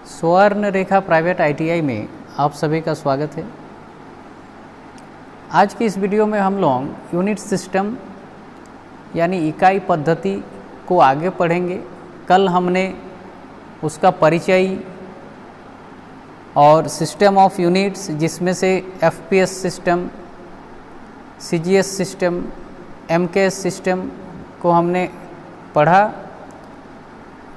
स्वर्ण रेखा private ITI में आप सभी का स्वागत है। आज की इस वीडियो में हम लोग यूनिट सिस्टम यानी इकाई पद्धति को आगे पढ़ेंगे। कल हमने उसका परिचय और सिस्टम ऑफ यूनिट्स जिसमें से FPS system, CGS system, MKS system को हमने पढ़ा।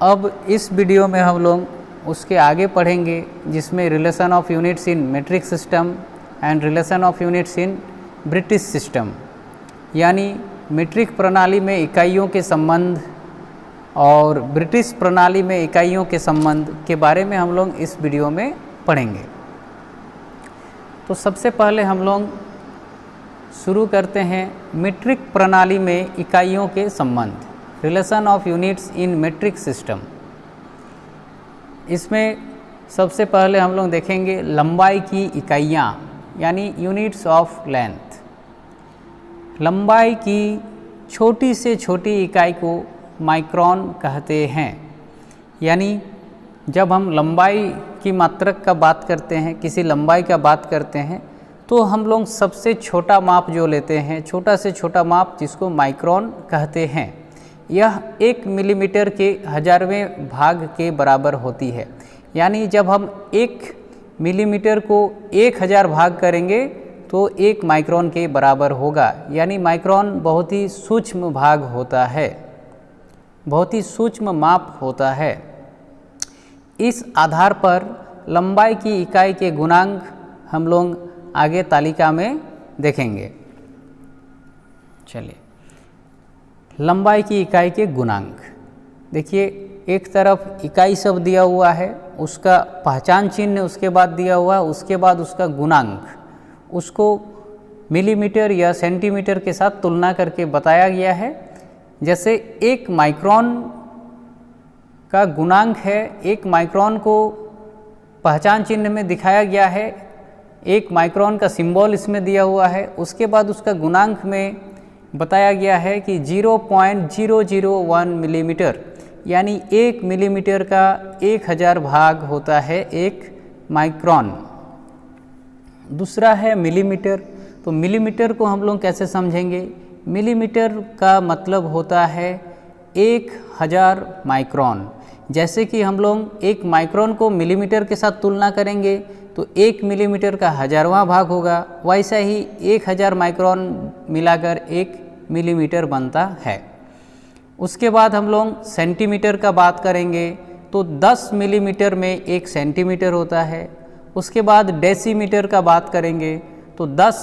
अब इस वीडियो में हम लोग उसके आगे पढ़ेंगे जिसमें relation of units in metric system and relation of units in British system, यानी मीट्रिक प्रणाली में इकाइयों के संबंध और ब्रिटिश प्रणाली में इकाइयों के संबंध के बारे में हम लोग इस वीडियो में पढ़ेंगे। तो सबसे पहले हम लोग शुरू करते हैं मीट्रिक प्रणाली में इकाइयों के संबंध, relation of units in metric system. इसमें सबसे पहले हम लोग देखेंगे लंबाई की इकाइयाँ यानी यूनिट्स ऑफ लेंथ। लंबाई की छोटी से छोटी इकाई को माइक्रोन कहते हैं। यानी जब हम लंबाई की मात्रक का बात करते हैं, किसी लंबाई का बात करते हैं, तो हम लोग सबसे छोटा माप जो लेते हैं, छोटा से छोटा माप जिसको माइक्रोन कहते हैं, यह 1 मिलीमीटर के 1000वें भाग के बराबर होती है। यानी जब हम 1 मिलीमीटर को 1000 भाग करेंगे तो 1 माइक्रोन के बराबर होगा। यानी माइक्रोन बहुत ही सूक्ष्म भाग होता है, बहुत ही सूक्ष्म माप होता है। इस आधार पर लंबाई की इकाई के गुणांक हम लोग आगे तालिका में देखेंगे। चलिए, लंबाई की इकाई के गुणांक देखिए, एक तरफ इकाई शब्द दिया हुआ है, उसका पहचान चिन्ह उसके बाद दिया हुआ है, उसके बाद उसका गुणांक, उसको मिलीमीटर या सेंटीमीटर के साथ तुलना करके बताया गया है। जैसे 1 माइक्रोन का गुणांक है, 1 माइक्रोन को पहचान चिन्ह में दिखाया गया है, 1 माइक्रोन का सिंबल इसमें दिया हुआ है, उसके बाद उसका गुणांक में बताया गया है कि 0.001 मिलीमीटर, यानी 1 मिलीमीटर का 1000 भाग होता है 1 माइक्रोन। दूसरा है मिलीमीटर। तो मिलीमीटर को हम लोग कैसे समझेंगे? मिलीमीटर का मतलब होता है 1000 माइक्रोन। जैसे कि हम लोग 1 माइक्रोन को मिलीमीटर के साथ तुलना करेंगे तो 1 मिलीमीटर का 1000वां भाग होगा, वैसा ही 1000 माइक्रोन मिलाकर 1 मिलीमीटर बनता है। उसके बाद हम लोग सेंटीमीटर का बात करेंगे तो 10 मिलीमीटर में 1 सेंटीमीटर होता है। उसके बाद डेसीमीटर का बात करेंगे तो 10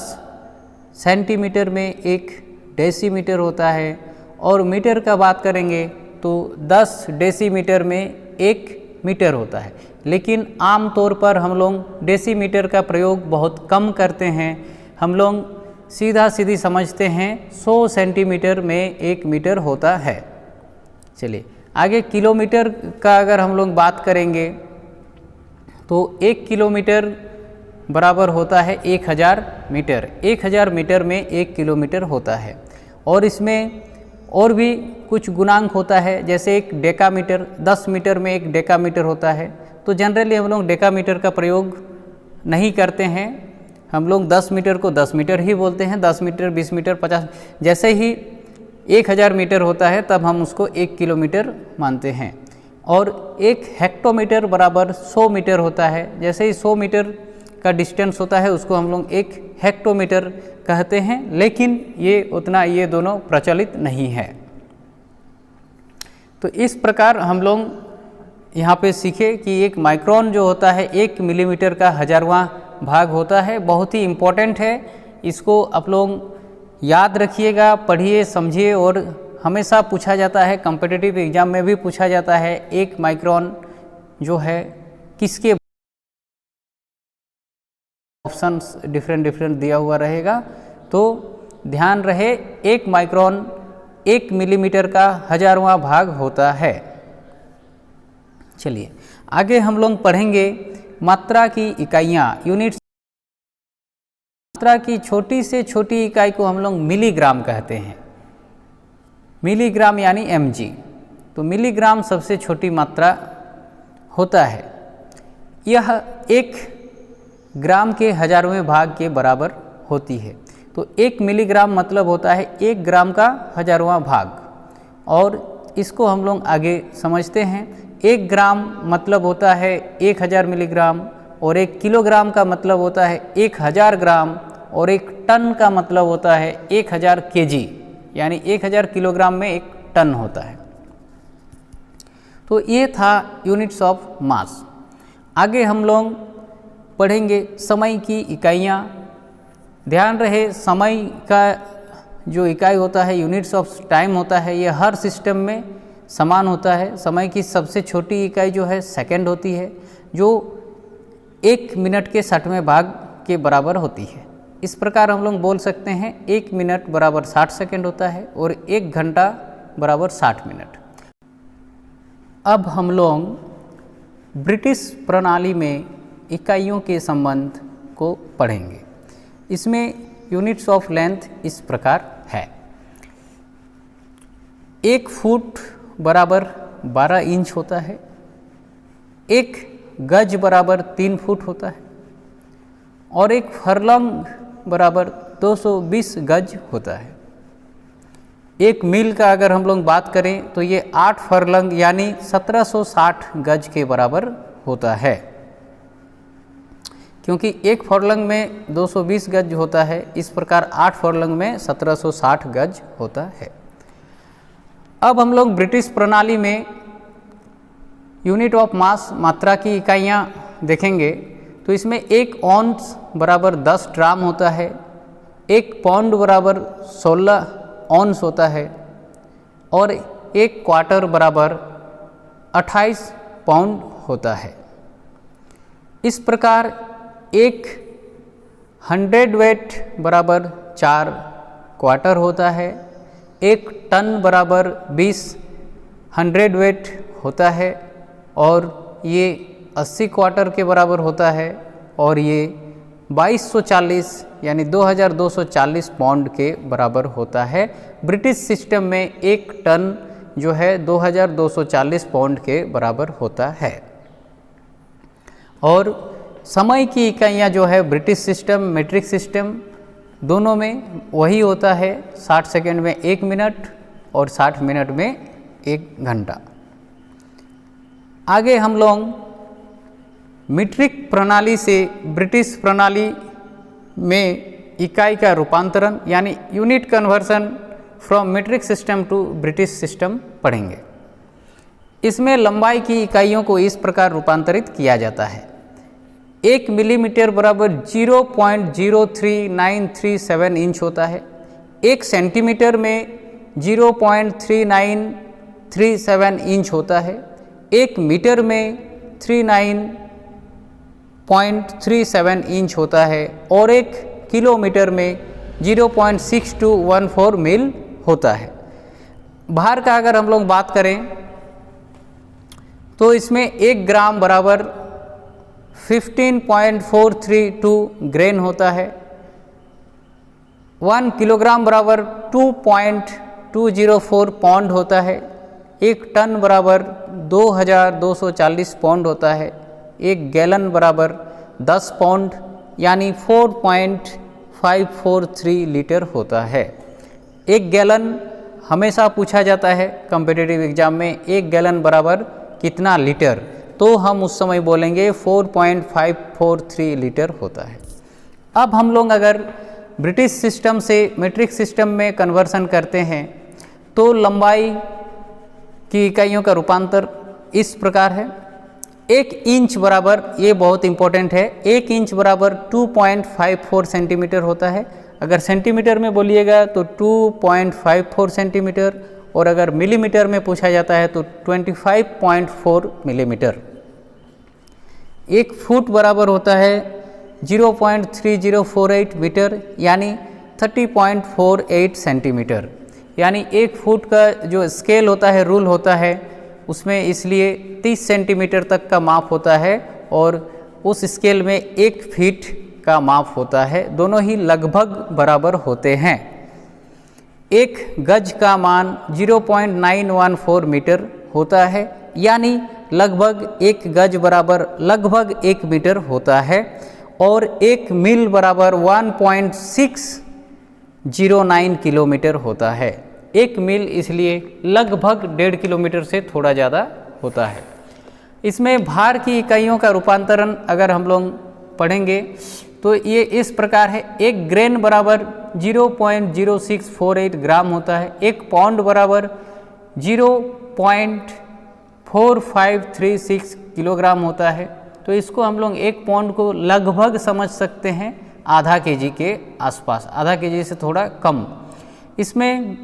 सेंटीमीटर में 1 डेसीमीटर होता है। और मीटर का बात करेंगे तो 10 डेसीमीटर में 1 मीटर होता है। लेकिन आम तौर पर हम लोग डेसीमीटर का प्रयोग बहुत कम करते हैं। हम लोग सीधा सीधी समझते हैं 100 सेंटीमीटर में 1 मीटर होता है। चलिए आगे किलोमीटर का अगर हम लोग बात करेंगे तो 1 किलोमीटर बराबर होता है 1000 मीटर। 1000 मीटर में 1 किलोमीटर होता है। और इसमें और भी कुछ गुणांक होता है, जैसे 1 डेकामीटर, 10 मीटर में 1 डेकामीटर होता है। तो जनरली हम लोग डेकामीटर का प्रयोग नहीं करते हैं, हम लोग 10 मीटर को 10 मीटर ही बोलते हैं। 10 मीटर, 20 मीटर, 50, जैसे ही 1000 मीटर होता है तब हम उसको 1 किलोमीटर मानते हैं। और 1 हेक्टोमीटर बराबर 100 मीटर होता है। जैसे ही 100 मीटर का डिस्टेंस होता है उसको हम लोग 1 हेक्टोमीटर कहते हैं, लेकिन ये दोनों प्रचलित नहीं है। तो इस प्रकार हम लोग यहाँ पे सीखे कि 1 माइक्रोन जो होता है 1 मिलीमीटर का 1000वां भाग होता है। बहुत ही इम्पोर्टेंट है, इसको आप लोग याद रखिएगा, पढ़िए, समझिए। और हमेशा पूछा जाता है, कॉम्पिटिटिव एग्जाम में भी पूछा जाता है, 1 माइक्रोन जो है किसके, ऑप्शंस डिफरेंट दिया हुआ रहेगा। तो ध्यान रहे 1 माइक्रोन 1 मिलीमीटर का 1000वां भाग होता है। चलिए आगे हम लोग पढ़ेंगे मात्रा की इकाइयाँ, यूनिट्स। मात्रा की छोटी से छोटी इकाई को हम लोग मिलीग्राम कहते हैं। मिलीग्राम यानी mg। तो मिलीग्राम सबसे छोटी मात्रा होता है। यह 1 ग्राम के हजारवें भाग के बराबर होती है। तो 1 मिलीग्राम मतलब होता है 1 ग्राम का हजारवां भाग, और इसको हम लोग आगे समझते हैं। 1 ग्राम मतलब होता है 1000 मिलीग्राम, और 1 किलोग्राम का मतलब होता है 1000 ग्राम, और 1 टन का मतलब होता है 1000 केजी, यानी 1000 किलोग्राम में 1 टन होता है। तो ये था यूनिट्स ऑफ मास। आगे हम लोग पढ़ेंगे समय की इकाइयाँ। ध्यान रहे, समय का जो इकाई होता है, यूनिट्स ऑफ टाइम होता है, ये हर सिस्टम में समान होता है। समय की सबसे छोटी इकाई जो है सेकंड होती है, जो 1 मिनट के 60वें भाग के बराबर होती है। इस प्रकार हम लोग बोल सकते हैं 1 मिनट बराबर 60 सेकंड होता है, और 1 घंटा बराबर 60 मिनट। अब हम लोग ब्रिटिश प्रणाली में इकाइयों के संबंध को पढ़ेंगे। इसमें यूनिट्स ऑफ लेंथ इस प्रकार है। 1 फुट बराबर 12 इंच होता है, 1 गज बराबर 3 फुट होता है, और 1 फर्लंग बराबर 220 गज होता है। 1 मील का अगर हम लोग बात करें तो ये 8 फर्लंग यानी 1760 गज के बराबर होता है, क्योंकि 1 फर्लंग में 220 गज होता है, इस प्रकार 8 फर्लंग में 1760 गज होता है। अब हम लोग ब्रिटिश प्रणाली में यूनिट ऑफ मास मात्रा की इकाइयाँ देखेंगे। तो इसमें 1 औंस बराबर 10 ग्राम होता है, 1 पाउंड बराबर 16 औंस होता है, और 1 क्वार्टर बराबर 28 पाउंड होता है। इस प्रकार 1 100 वेट बराबर 4 क्वार्टर होता है, 1 टन बराबर 20 100 वेट होता है, और ये 80 क्वार्टर के बराबर होता है, और ये 2240 यानी 2240 पाउंड के बराबर होता है। ब्रिटिश सिस्टम में 1 टन जो है 2240 पाउंड के बराबर होता है। और समय की इकाइयाँ जो है ब्रिटिश सिस्टम, मीट्रिक सिस्टम, दोनों में वही होता है। 60 सेकंड में 1 मिनट और 60 मिनट में 1 घंटा। आगे हम लोग मीट्रिक प्रणाली से ब्रिटिश प्रणाली में इकाई का रूपांतरण यानी unit conversion from metric system to British system पढ़ेंगे। इसमें लंबाई की इकाइयों को इस प्रकार रूपांतरित किया जाता है। 1 मिलीमीटर बराबर 0.03937 इंच होता है, 1 सेंटीमीटर में 0.3937 इंच होता है, 1 मीटर में 39.37 इंच होता है, और 1 किलोमीटर में 0.6214 मील होता है। भार का अगर हम लोग बात करें तो इसमें 1 ग्राम बराबर 15.432 ग्रेन होता है, 1 किलोग्राम बराबर 2.204 पाउंड होता है, 1 टन बराबर 2240 पाउंड होता है, 1 गैलन बराबर 10 पाउंड यानी 4.543 लीटर होता है। 1 गैलन हमेशा पूछा जाता है कॉम्पिटिटिव एग्जाम में, 1 गैलन बराबर कितना लीटर, तो हम उस समय बोलेंगे 4.543 लीटर होता है। अब हम लोग अगर ब्रिटिश सिस्टम से मीट्रिक सिस्टम में कन्वर्सन करते हैं तो लंबाई की इकाइयों का रूपांतर इस प्रकार है। 1 इंच बराबर, ये बहुत इंपॉर्टेंट है, 1 इंच बराबर 2.54 सेंटीमीटर होता है। अगर सेंटीमीटर में बोलिएगा तो 2.54 सेंटीमीटर, और अगर मिलीमीटर में पूछा जाता है तो 25.4 मिलीमीटर। 1 फुट बराबर होता है 0.3048 मीटर यानी 30.48 सेंटीमीटर। यानी 1 फुट का जो स्केल होता है, रूल होता है, उसमें इसलिए 30 सेंटीमीटर तक का माप होता है, और उस स्केल में 1 फीट का माप होता है। दोनों ही लगभग बराबर होते हैं। 1 गज का मान 0.914 मीटर होता है, यानी लगभग 1 गज बराबर लगभग 1 मीटर होता है और 1 मील बराबर 1.609 किलोमीटर होता है। 1 मील इसलिए लगभग 1.5 किलोमीटर से थोड़ा ज़्यादा होता है। इसमें भार की इकाइयों का रूपांतरण अगर हम लोग पढ़ेंगे तो ये इस प्रकार है। 1 ग्रेन बराबर 0.0648 ग्राम होता है। 1 पाउंड बराबर 0.4536 किलोग्राम होता है। तो इसको हम लोग 1 पाउंड को लगभग समझ सकते हैं आधा केजी के आसपास, आधा केजी से थोड़ा कम। इसमें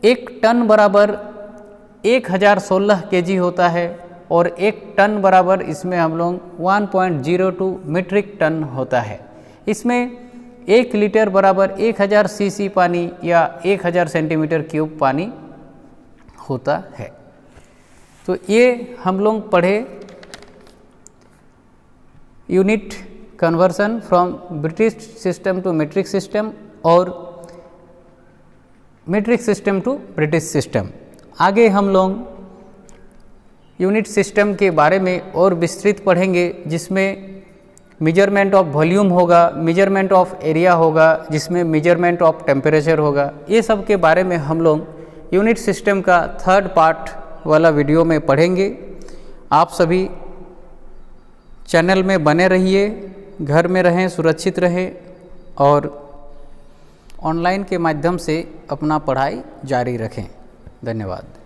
1 टन बराबर 1016 केजी होता है और 1 टन बराबर इसमें हम लोग 1.02 मीट्रिक टन होता है। इसमें 1 लीटर बराबर 1000 सीसी पानी या 1000 सेंटीमीटर क्यूब पानी होता है। तो ये हम लोग पढ़े unit conversion from British system to metric system और metric system to British system. आगे हम लोग यूनिट सिस्टम के बारे में और विस्तृत पढ़ेंगे, जिसमें मेजरमेंट ऑफ वॉल्यूम होगा, मेजरमेंट ऑफ एरिया होगा, जिसमें मेजरमेंट ऑफ टेम्परेचर होगा। ये सब के बारे में हम लोग यूनिट सिस्टम का 3rd पार्ट वाला वीडियो में पढ़ेंगे। आप सभी चैनल में बने रहिए, घर में रहें, सुरक्षित रहें और ऑनलाइन के माध्यम से अपना पढ़ाई जारी रखें। धन्यवाद।